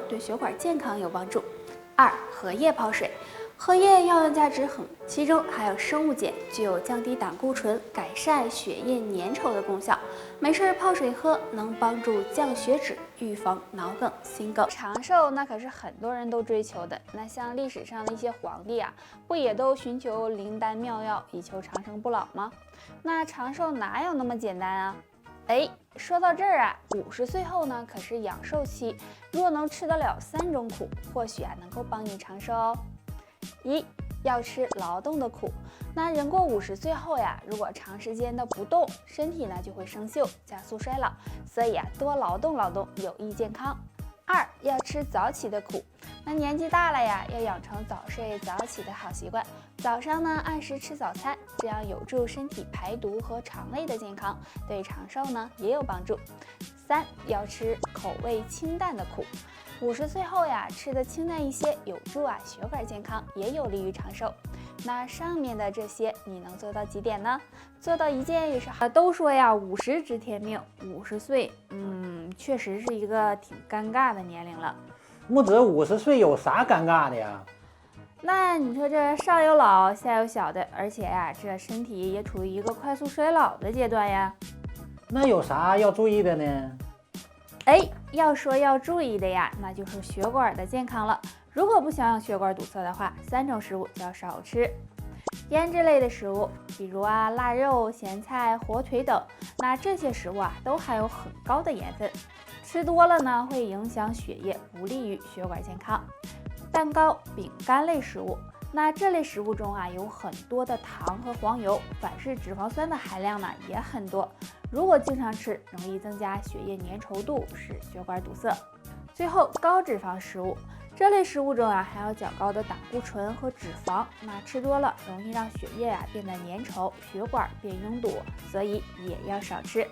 对血管健康有帮助。2. 荷叶泡水。荷叶药用价值很，其中含有生物碱，具有降低胆固醇、改善血液粘稠的功效。没事泡水喝，能帮助降血脂，预防脑梗、心梗。长寿那可是很多人都追求的。那像历史上的一些皇帝啊，不也都寻求灵丹妙药，以求长生不老吗？那长寿哪有那么简单啊？说到这儿啊，50岁后呢，可是养寿期，若能吃得了3种苦，或许能够帮你长寿哦。1. 要吃劳动的苦。那人过50岁后呀，如果长时间的不动，身体呢就会生锈，加速衰老，所以多劳动劳动有益健康。2. 要吃早起的苦。那年纪大了呀，要养成早睡早起的好习惯，早上呢按时吃早餐，这样有助身体排毒和肠胃的健康，对长寿呢也有帮助。3. 要吃口味清淡的苦。50岁后呀，吃的清淡一些，有助血管健康，也有利于长寿。那上面的这些你能做到几点呢？做到1件也是好。都说呀，50知天命，50岁，确实是一个挺尴尬的年龄了。木子50岁有啥尴尬的呀？那你说这上有老下有小的，而且呀，这身体也处于一个快速衰老的阶段呀。那有啥要注意的呢？要说要注意的呀，那就是血管的健康了。如果不想让血管堵塞的话，3种食物就要少吃。腌制类的食物，比如腊肉、咸菜、火腿等，那这些食物都含有很高的盐分，吃多了呢会影响血液，不利于血管健康。蛋糕、饼干类食物，那这类食物中有很多的糖和黄油，反式脂肪酸的含量呢也很多。如果经常吃，容易增加血液粘稠度，使血管堵塞。最后，高脂肪食物，这类食物中含有较高的胆固醇和脂肪，那吃多了容易让血液变得粘稠，血管变拥堵，所以也要少吃。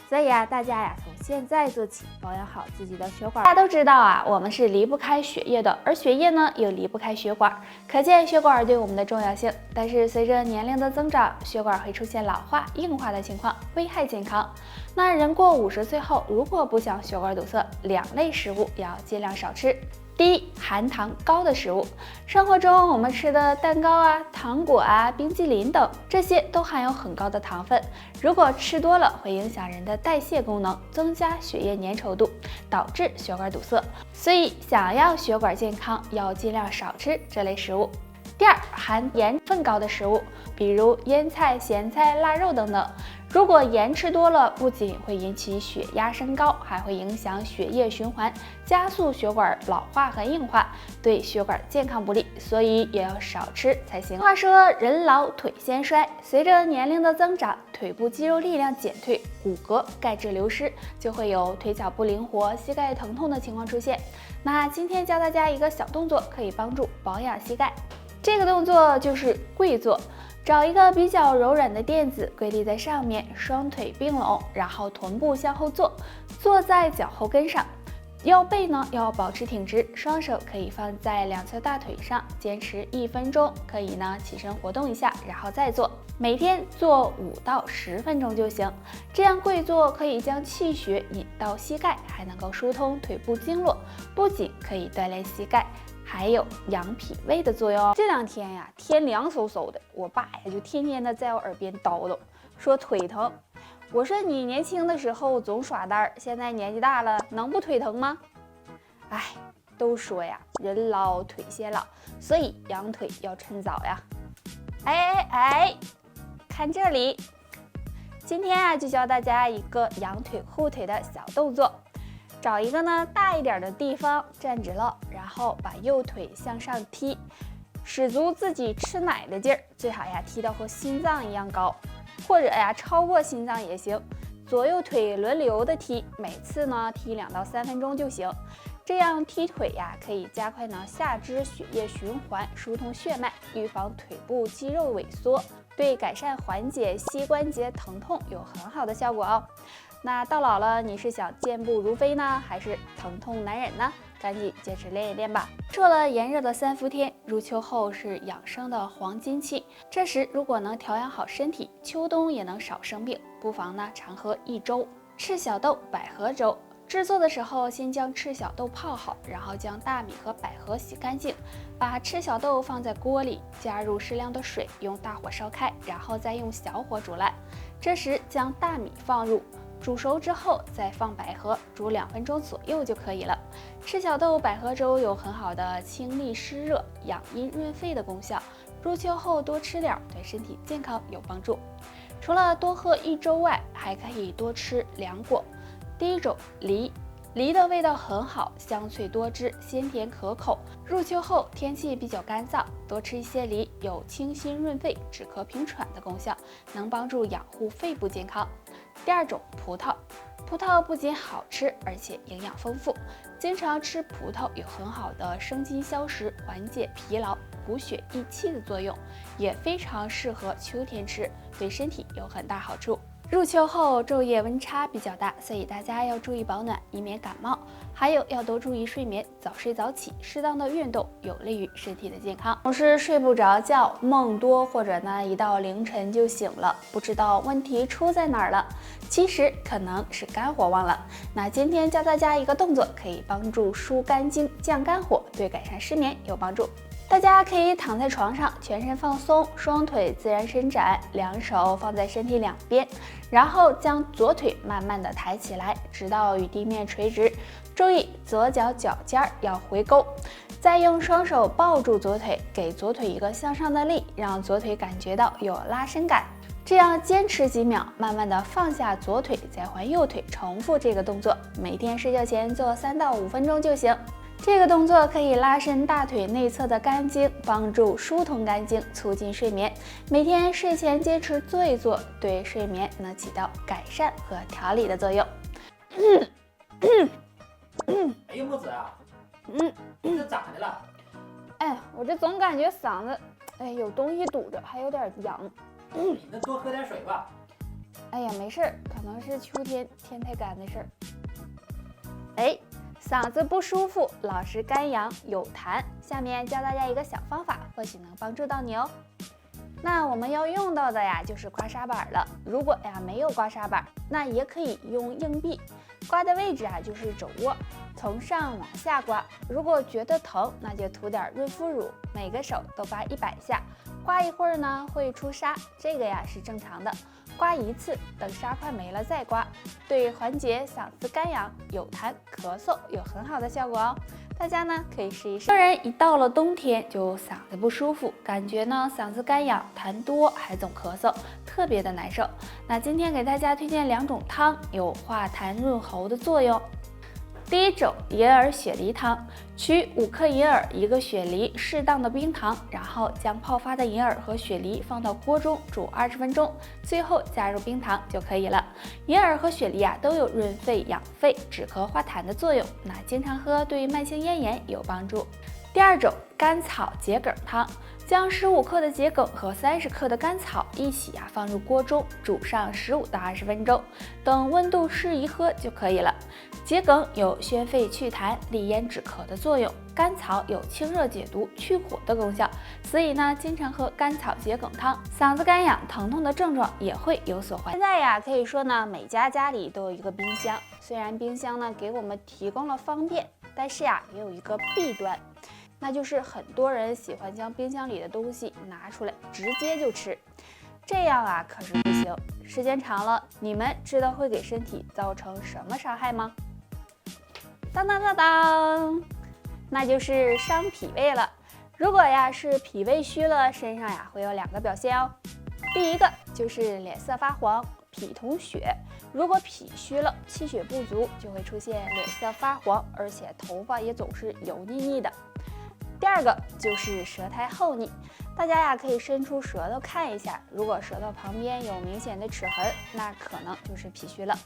所以大家从现在做起，保养好自己的血管。大家都知道我们是离不开血液的，而血液呢又离不开血管，可见血管对我们的重要性。但是随着年龄的增长，血管会出现老化、硬化的情况，危害健康。那人过50岁后，如果不想血管堵塞，2类食物要尽量少吃。第一，含糖高的食物。生活中我们吃的蛋糕糖果冰激凌等，这些都含有很高的糖分，如果吃多了会影响人的代谢功能，增加血液粘稠度，导致血管堵塞。所以想要血管健康，要尽量少吃这类食物。第2，含盐分高的食物，比如腌菜、咸菜、腊肉等等。如果盐吃多了，不仅会引起血压升高，还会影响血液循环，加速血管老化和硬化，对血管健康不利，所以也要少吃才行。话说人老腿先衰，随着年龄的增长，腿部肌肉力量减退，骨骼钙质流失，就会有腿脚不灵活、膝盖疼痛的情况出现。那今天教大家一个小动作，可以帮助保养膝盖。这个动作就是跪坐。找一个比较柔软的垫子，跪立在上面，双腿并拢，然后臀部向后坐，坐在脚后跟上，腰背呢要保持挺直，双手可以放在2侧大腿上，坚持1分钟，可以呢起身活动一下，然后再做，每天做5到10分钟就行。这样跪坐可以将气血引到膝盖，还能够疏通腿部经络，不仅可以锻炼膝盖，还有养脾胃的作用哦。这2天天凉飕飕的，我爸就天天的在我耳边叨叨，说腿疼。我说你年轻的时候总耍单，现在年纪大了能不腿疼吗？都说人老腿先老，所以养腿要趁早呀。看这里，今天就教大家一个养腿护腿的小动作。找一个大一点的地方站直了，然后把右腿向上踢，使足自己吃奶的劲儿，最好踢到和心脏一样高，或者超过心脏也行。左右腿轮流的踢，每次踢2到3分钟就行。这样踢腿可以加快下肢血液循环，疏通血脉，预防腿部肌肉萎缩，对改善缓解膝关节疼痛有很好的效果哦。那到老了，你是想健步如飞呢，还是疼痛难忍呢？赶紧坚持练一练吧。说了炎热的3伏天，入秋后是养生的黄金期，这时如果能调养好身体，秋冬也能少生病，不妨常喝一粥赤小豆百合粥。制作的时候，先将赤小豆泡好，然后将大米和百合洗干净，把赤小豆放在锅里，加入适量的水，用大火烧开，然后再用小火煮烂。这时将大米放入，煮熟之后再放百合，煮2分钟左右就可以了。赤小豆百合粥有很好的清利湿热、养阴润肺的功效，入秋后多吃点，对身体健康有帮助。除了多喝一粥外，还可以多吃2果。第一种梨，梨的味道很好，香脆多汁，鲜甜可口。入秋后天气比较干燥，多吃一些梨有清心润肺、止咳平喘的功效，能帮助养护肺部健康。第二种葡萄，葡萄不仅好吃，而且营养丰富。经常吃葡萄有很好的生津消食、缓解疲劳、补血益气的作用，也非常适合秋天吃，对身体有很大好处。入秋后昼夜温差比较大，所以大家要注意保暖，以免感冒。还有要多注意睡眠，早睡早起，适当的运动有利于身体的健康。总是睡不着觉，梦多，或者呢一到凌晨就醒了，不知道问题出在哪儿了。其实可能是肝火旺了。那今天教大家一个动作，可以帮助疏肝经、降肝火，对改善失眠有帮助。大家可以躺在床上，全身放松，双腿自然伸展，2手放在身体两边，然后将左腿慢慢的抬起来，直到与地面垂直。注意左脚脚尖要回勾，再用双手抱住左腿，给左腿一个向上的力，让左腿感觉到有拉伸感。这样坚持几秒，慢慢的放下左腿，再换右腿，重复这个动作。每天睡觉前做3到5分钟就行。这个动作可以拉伸大腿内侧的肝经，帮助疏通肝经，促进睡眠。每天睡前坚持做一做，对睡眠能起到改善和调理的作用。哎呀，木子啊，这咋的了？哎，我这总感觉嗓子，有东西堵着，还有点痒。你那多喝点水吧。哎呀，没事儿，可能是秋天天太干的事儿。嗓子不舒服，老是干痒有痰，下面教大家一个小方法，或许能帮助到你哦。那我们要用到的呀，就是刮痧板了。如果没有刮痧板，那也可以用硬币，刮的位置就是肘窝，从上往下刮。如果觉得疼，那就涂点润肤乳，每个手都刮100下。刮一会儿呢，会出痧，这个是正常的。刮1次，等痧快没了再刮，对缓解嗓子干痒、有痰、咳嗽有很好的效果哦。大家呢可以试一试。有人一到了冬天就嗓子不舒服，感觉呢嗓子干痒、痰多，还总咳嗽，特别的难受。那今天给大家推荐2种汤，有化痰润喉的作用。第一种银耳雪梨汤，取5克银耳、1个雪梨，适当的冰糖，然后将泡发的银耳和雪梨放到锅中煮20分钟，最后加入冰糖就可以了。银耳和雪梨都有润肺养肺、止咳化痰的作用，那经常喝对慢性咽炎有帮助。第二种甘草桔梗汤，将15克的桔梗和30克的甘草一起放入锅中煮上15到20分钟，等温度适宜喝就可以了。桔梗有宣肺祛痰、利咽止咳的作用，甘草有清热解毒、去火的功效，所以呢，经常喝甘草桔梗汤，嗓子干痒、疼痛的症状也会有所缓解。现在可以说呢，每家家里都有一个冰箱，虽然冰箱呢给我们提供了方便，但是也有一个弊端。那就是很多人喜欢将冰箱里的东西拿出来直接就吃，这样可是不行。时间长了，你们知道会给身体造成什么伤害吗？当当当当，那就是伤脾胃了。如果是脾胃虚了，身上会有2个表现哦。第一个就是脸色发黄、脾同血。如果脾虚了，气血不足，就会出现脸色发黄，而且头发也总是油腻腻的。第二个就是舌苔厚腻，大家可以伸出舌头看一下，如果舌头旁边有明显的齿痕，那可能就是脾虚了。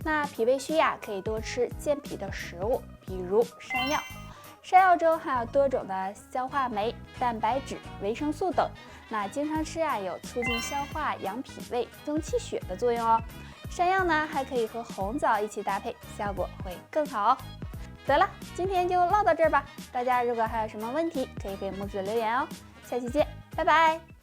那脾胃虚可以多吃健脾的食物，比如山药。山药中还有多种的消化酶、蛋白质、维生素等，那经常吃有促进消化、养脾胃、增气血的作用哦。山药呢还可以和红枣一起搭配，效果会更好哦。得了，今天就唠到这儿吧。大家如果还有什么问题，可以给木子留言哦。下期见，拜拜。